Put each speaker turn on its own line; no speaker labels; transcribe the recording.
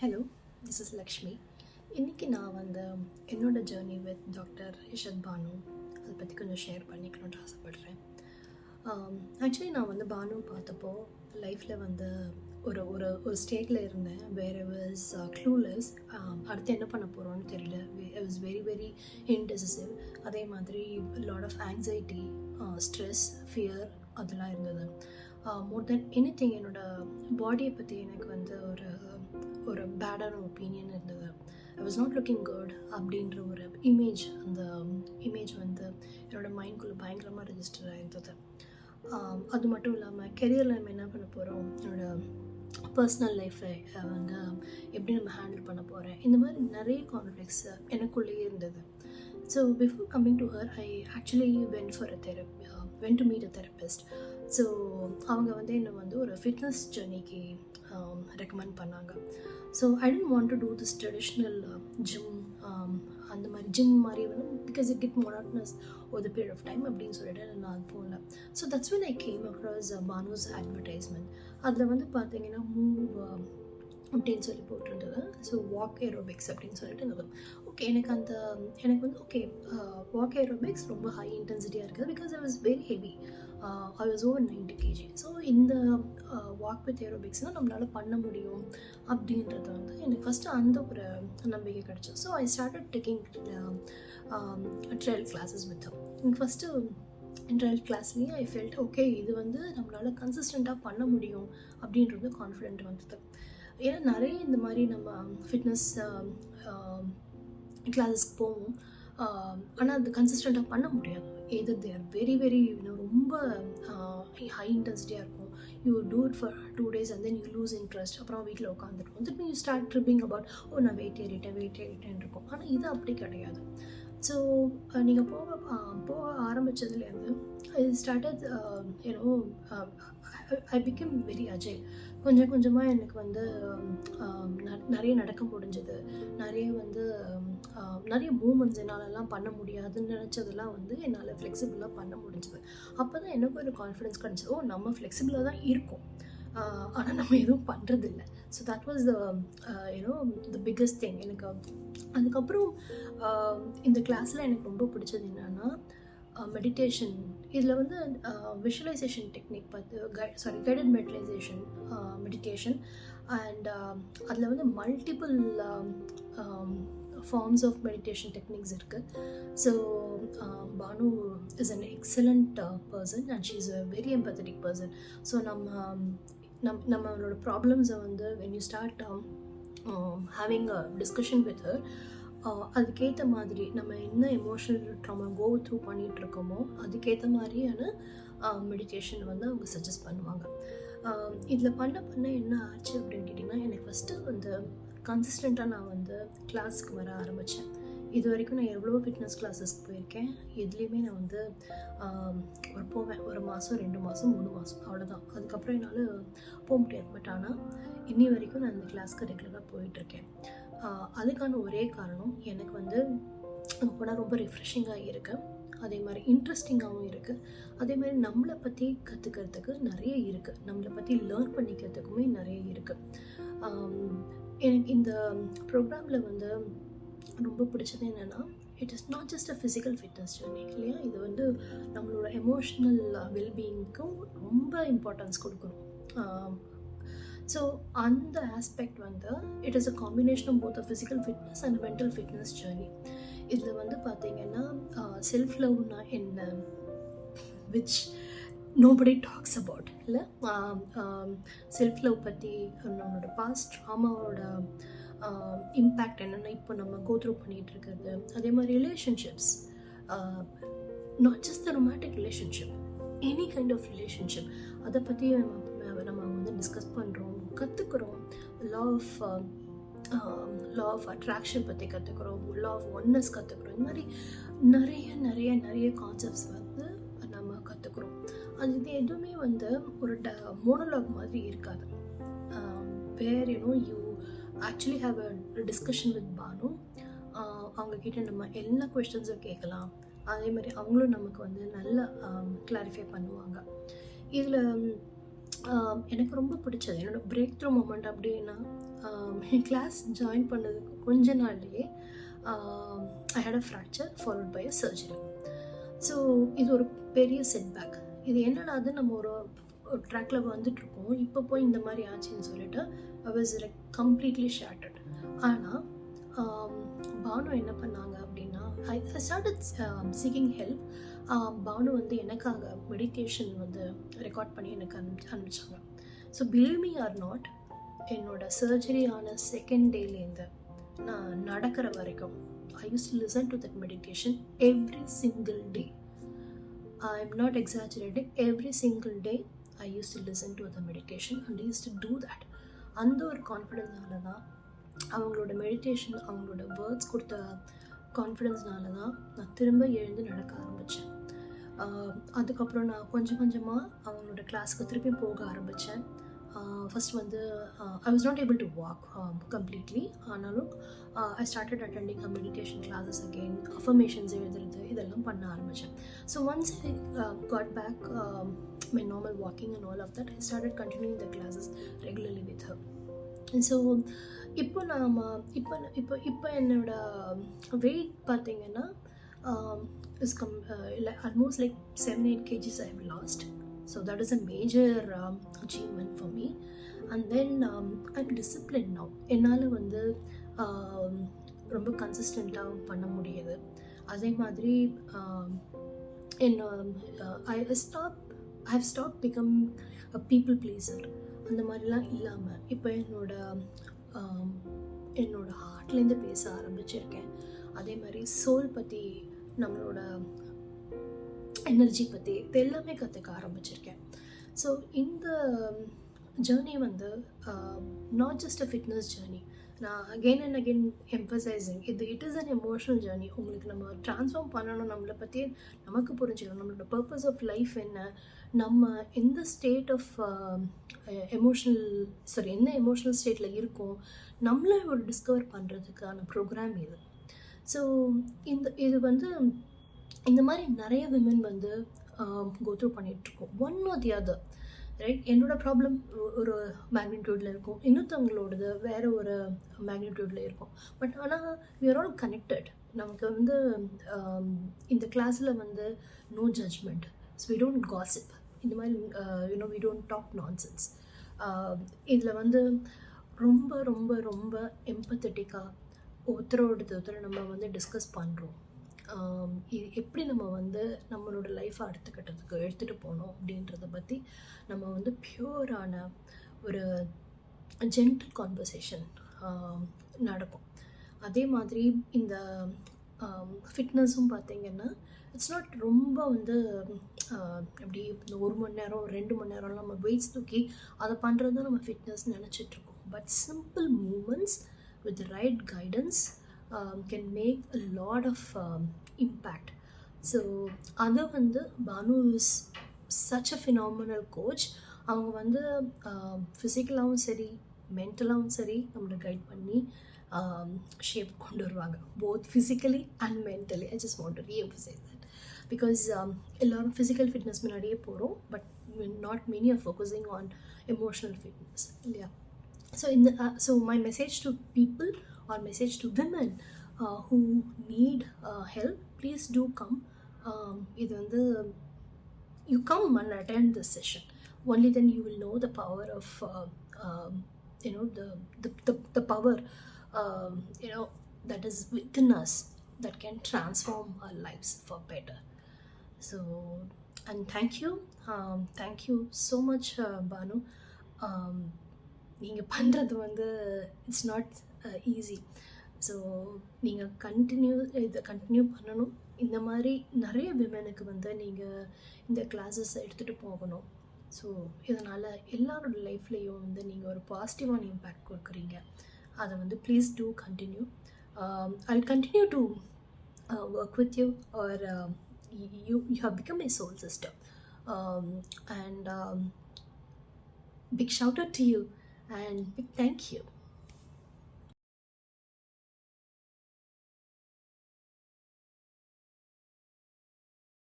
Hello, this is Lakshmi. இன்றைக்கி நான் என்னோட ஜேர்னி வித் டாக்டர் இஷத் பானு அதை பற்றி கொஞ்சம் ஷேர் பண்ணிக்கணும்னு ஆசைப்பட்றேன். ஆக்சுவலி நான் பானு பார்த்தப்போ லைஃப்பில் ஒரு ஒரு ஒரு ஸ்டேட்டில் இருந்தேன். Where I was clueless. அடுத்து என்ன பண்ண போகிறோன்னு தெரியல. I was very very indecisive. அதே மாதிரி lot of anxiety, stress, fear அதெல்லாம் இருந்தது. மோர் தென் எனிதிங் என்னோடய பாடியை பற்றி எனக்கு ஒரு பேடான ஒப்பீனியன் இருந்தது. ஐ வாஸ் நாட் லுக்கிங் குட் அப்படின்ற ஒரு இமேஜ், அந்த இமேஜ் என்னோடய மைண்ட்குள்ளே பயங்கரமாக ரெஜிஸ்டர் ஆகிருந்தது. அது மட்டும் இல்லாமல் கெரியரில் நம்ம என்ன பண்ண போகிறோம், என்னோடய பர்சனல் லைஃப்பை எப்படி நம்ம ஹேண்டில் பண்ண போகிறேன், இந்த மாதிரி நிறைய கான்ஃப்ளிக்ட்ஸ் எனக்குள்ளேயே இருந்தது. So before coming to her, I actually went to meet a therapist. ஸோ அவங்க என்னை ஒரு ஃபிட்னஸ் ஜர்னிக்கு ரெக்கமெண்ட் பண்ணாங்க. So I don't want to do this traditional gym, அந்த மாதிரி ஜிம் மாதிரி பிகாஸ் இட் கெட் மோனாட்டனஸ் ஒரு பீரியட் ஆஃப் டைம் அப்படின்னு சொல்லிட்டு நான் போகல. So that's when I came across Banu's advertisement. அதில் பார்த்தீங்கன்னா மூவ் அப்படின்னு சொல்லி போட்டிருந்தது. ஸோ வாக் ஏரோபிக்ஸ் அப்படின்னு சொல்லிட்டு இருந்தது. ஓகே, எனக்கு ஓகே, வாக் ஏரோபிக்ஸ் ரொம்ப ஹை இன்டென்சிட்டியாக இருக்குது because I was very heavy. I was over 90 kg. So இந்த வாக் வித் ஏரோபிக்ஸ்னால் நம்மளால் பண்ண முடியும் அப்படின்றது எனக்கு ஃபஸ்ட்டு அந்த ஒரு நம்பிக்கை கிடச்சி. So I started taking trial classes with எனக்கு ஃபஸ்ட்டு ட்ரையல் கிளாஸ்லேயே ஐ ஃபெல்ட் ஓகே, இது நம்மளால் கன்சிஸ்டண்ட்டாக பண்ண முடியும் அப்படின்றது கான்ஃபிடென்ட் வந்தது. ஏன்னா நிறைய இந்த மாதிரி நம்ம ஃபிட்னஸ் கிளாஸஸ்க்கு போவோம், ஆனால் அது கன்சிஸ்டண்ட்டாக பண்ண முடியாது. எது தே ஆர் வெரி வெரி ரொம்ப ஹை இன்டென்சிட்டியாக இருக்கும். You do it for 2 days and then you lose interest. அப்புறம் வீட்டில் உட்காந்துருக்கும். திருப்பி யூ ஸ்டார்ட் ட்ரிப்பிங் அபவுட் நான் வெயிட் ஏறிட்டேன் இருக்கும். ஆனால் இது அப்படி கிடையாது. ஸோ நீங்கள் போக ஆரம்பித்ததுலேருந்து I started I become very agile. கொஞ்சம் கொஞ்சமாக எனக்கு நிறைய நடக்க முடிஞ்சது. நிறைய மூமெண்ட்ஸ் என்னாலலாம் பண்ண முடியாதுன்னு நினச்சதெல்லாம் என்னால் ஃப்ளெக்சிபிளாக பண்ண முடிஞ்சது. அப்போ தான் எனக்கு ஒரு கான்ஃபிடென்ஸ் கிடச்சிது, நம்ம ஃப்ளெக்சிபிளாக தான் இருக்கோம், ஆனால் நம்ம எதுவும் பண்ணுறதில்ல. So that was the biggest thing எனக்கு. அதுக்கப்புறம் இந்த கிளாஸில் எனக்கு ரொம்ப பிடிச்சது என்னென்னா மெடிடேஷன். இதில் visualisation technique guided meditation and அதில் multiple forms of meditation techniques இருக்குது. So Banu is an excellent person and she is a very empathetic person. So நம்மளோட ப்ராப்ளம்ஸை when you start having a discussion with her, அதுக்கேற்ற மாதிரி நம்ம என்ன emotional drama go through பண்ணிகிட்ருக்கோமோ அதுக்கேற்ற மாதிரியான மெடிடேஷன் அவங்க சஜஸ்ட் பண்ணுவாங்க. இதில் பண்ண என்ன ஆச்சு அப்படின்னு கேட்டிங்கன்னா, எனக்கு ஃபஸ்ட்டு கன்சிஸ்டண்ட்டாக நான் கிளாஸ்க்கு வர ஆரம்பித்தேன். இது வரைக்கும் நான் எவ்வளோ ஃபிட்னஸ் கிளாஸஸ்க்கு போயிருக்கேன். எதுலேயுமே நான் போவேன் 1 மாதம் 2 மாதம் 3 மாதம் அவ்வளோதான். அதுக்கப்புறம் என்னால் போக முடியாது. பட் ஆனால் இன்னி வரைக்கும் நான் இந்த கிளாஸ்க்கு ரெகுலராக போயிட்டுருக்கேன். அதுக்கான ஒரே காரணம் எனக்கு அங்கே போனால் ரொம்ப ரிஃப்ரெஷிங்காக இருக்குது, அதே மாதிரி இன்ட்ரெஸ்டிங்காகவும் இருக்குது, அதே மாதிரி நம்மளை பற்றி கற்றுக்கிறதுக்கு நிறைய இருக்குது, நம்மளை பற்றி லேர்ன் பண்ணிக்கிறதுக்குமே நிறைய இருக்குது. எனக்கு இந்த ப்ரோக்ராமில் ரொம்ப பிடிச்சது என்னென்னா, it is not just a physical fitness journey இல்லையா. இது நம்மளோட எமோஷ்னல் வெல்பீயிங்க்கும் ரொம்ப இம்பார்ட்டன்ஸ் கொடுக்கணும். ஸோ அந்த aspect it is a combination of both a physical fitness and mental fitness journey. இதில் பார்த்தீங்கன்னா செல்ஃப் லவ்னா என்ன, விச் nobody talks about இல்லை. செல்ஃப் லவ் பற்றி நம்மளோட பாஸ்ட் ட்ராமாவோட இம்பேக்ட் என்னென்னா இப்போ நம்ம கோத்ரூ பண்ணிகிட்டு இருக்கிறது. அதே மாதிரி relationships, not just the romantic relationship, any kind of relationship, அதை பற்றி நம்ம டிஸ்கஸ் பண்ணுறோம், கற்றுக்குறோம். லா ஆஃப் அட்ராக்ஷன் பற்றி கற்றுக்குறோம், லா ஆஃப் ஒன்னஸ் கற்றுக்குறோம். இந்த மாதிரி நிறைய நிறைய நிறைய கான்செப்ட்ஸ் நம்ம கற்றுக்குறோம். அது எதுவுமே ஒரு மோனோலாக் மாதிரி இருக்காது. Where you actually have a discussion with Bhanu. அவங்கக்கிட்ட நம்ம எல்லா கொஸ்டின்ஸும் கேட்கலாம். அதே மாதிரி அவங்களும் நமக்கு நல்லா கிளாரிஃபை பண்ணுவாங்க. இதில் எனக்கு ரொம்ப பிடிச்சது என்னோடய பிரேக் த்ரூ மூமெண்ட் அப்படின்னா என் கிளாஸ் ஜாயின் பண்ணதுக்கு கொஞ்ச நாள்லேயே I had a fracture followed by a surgery. So இது ஒரு பெரிய செட்பேக். இது என்னடாது, நம்ம ஒரு ட்ராக்கில் வந்துட்டுருக்கோம், இப்போ போய் இந்த மாதிரி ஆச்சுன்னு சொல்லிட்டு I was like completely shattered. ஆனால் பானு என்ன பண்ணாங்க அப்படின்னா, I started seeking help. Banu வந்து எனக்காக மெடிடேஷன் வந்து ரெக்கார்ட் பண்ணி எனக்கு அனுப்பிச்சாங்க. So believe me or not, என்னோட சர்ஜரி ஆன செகண்ட் டேலேருந்து நான் நடக்கிற வரைக்கும் I used to listen to that meditation every single day. I'm not exaggerating. Every single day I used to listen to the meditation and I used to do that. அந்த ஒரு கான்ஃபிடென்ஸ்னால தான், அவங்களோட meditation, அவங்களோட words கொடுத்த கான்ஃபிடென்ஸ்னால தான் நான் திரும்ப எழுந்து நடக்க ஆரம்பித்தேன். அதுக்கப்புறம் நான் கொஞ்சம் கொஞ்சமாக அவங்களோட கிளாஸுக்கு திருப்பி போக ஆரம்பித்தேன். ஃபஸ்ட் வந்து I was not able to walk completely. ஆனாலும் I started attending a meditation classes again, affirmations எழுதுறது இதெல்லாம் பண்ண ஆரம்பித்தேன். So once I got back my normal walking and all of that, I started continuing the classes regularly with her. So இப்போ இப்போ என்னோட weight பார்த்தீங்கன்னா is almost like 7-8 kgs I have lost. So that is a major achievement for me. And then I'm disciplined now. என்னால் வந்து ரொம்ப கன்சிஸ்டண்ட்டாக பண்ண முடியுது. அதே மாதிரி I have stopped becoming a people pleaser. அந்த மாதிரிலாம் இல்லாமல் இப்போ என்னோட ஹார்ட்லேருந்து பேச ஆரம்பிச்சிருக்கேன். அதே மாதிரி சோல் பற்றி, நம்மளோட எனர்ஜி பற்றி இது எல்லாமே கற்றுக்க ஆரம்பிச்சிருக்கேன். ஸோ இந்த ஜேர்னி வந்து not just a fitness journey. நான் again and again emphasising, it is an emotional journey. உங்களுக்கு நம்ம ட்ரான்ஸ்ஃபார்ம் பண்ணணும், நம்மளை பற்றி நமக்கு புரிஞ்சுக்கணும், நம்மளோட பர்பஸ் ஆஃப் லைஃப் என்ன, நம்ம எந்த ஸ்டேட் ஆஃப் என்ன எமோஷ்னல் ஸ்டேட்டில் இருக்கோம், நம்மளை ஒரு டிஸ்கவர் பண்ணுறதுக்கான ப்ரோக்ராம் இது. ஸோ இது வந்து இந்த மாதிரி நிறைய விமன் வந்து கோத்ரூ பண்ணிகிட்ருக்கோம், one or the other, right? என்னோடய ப்ராப்ளம் ஒரு மேக்னிடியூடில் இருக்கும், இன்னொருத்தவங்களோடது வேறு ஒரு மேக்னிடியூடில் இருக்கும். பட் ஆனால் we are all connected. நமக்கு வந்து இந்த கிளாஸில் வந்து no judgment. So we don't gossip. இந்த மாதிரி we don't talk nonsense. இதில் வந்து ரொம்ப ரொம்ப ரொம்ப எம்பத்தட்டிக்காக ஒருத்தரோட நம்ம வந்து டிஸ்கஸ் பண்ணுறோம். இது எப்படி நம்ம வந்து நம்மளோட லைஃப்பை அடுத்த கட்டத்துக்கு எடுத்துகிட்டு போகணும் அப்படின்றத பற்றி நம்ம வந்து பியூரான ஒரு ஜென்டில் கான்வர்சேஷன் நடக்கும். அதே மாதிரி இந்த ஃபிட்னஸும் பார்த்திங்கன்னா இட்ஸ் நாட் ரொம்ப வந்து எப்படி இந்த 1 மணி நேரம் 2 மணி நேரம் நம்ம வெயிட்ஸ் தூக்கி அதை பண்ணுறது தான் நம்ம ஃபிட்னஸ் நினச்சிட்ருக்கோம். But simple moments with the right guidance can make a lot of impact. So அதை வந்து Banu is such a phenomenal coach. அவங்க வந்து ஃபிசிக்கலாகவும் சரி மென்டலாகவும் சரி நம்மளை கைட் பண்ணி ஷேப் கொண்டு வருவாங்க, both physically and mentally. I just want to re-emphasize that because எல்லாரும் physical fitness முன்னாடியே போகிறோம், but not many are focusing on emotional fitness. இல்லையா? So my message to people or message to women who need help, please do come. இது வந்து you come and attend this session. Only then you will know the power of the power that is within us that can transform our lives for better. So, and thank you so much Banu. நீங்கள் பண்ணுறது வந்து it's not easy. So நீங்கள் continue பண்ணணும். இந்த மாதிரி நிறைய விமனுக்கு வந்து நீங்கள் இந்த கிளாஸஸ் எடுத்துகிட்டு போகணும். ஸோ இதனால் எல்லாரோட லைஃப்லேயும் வந்து நீங்கள் ஒரு பாசிட்டிவான இம்பேக்ட் கொடுக்குறீங்க. அதை வந்து please do continue. I'll continue to work with you, or you have become my soul sister. And big shout out to you and big thank you.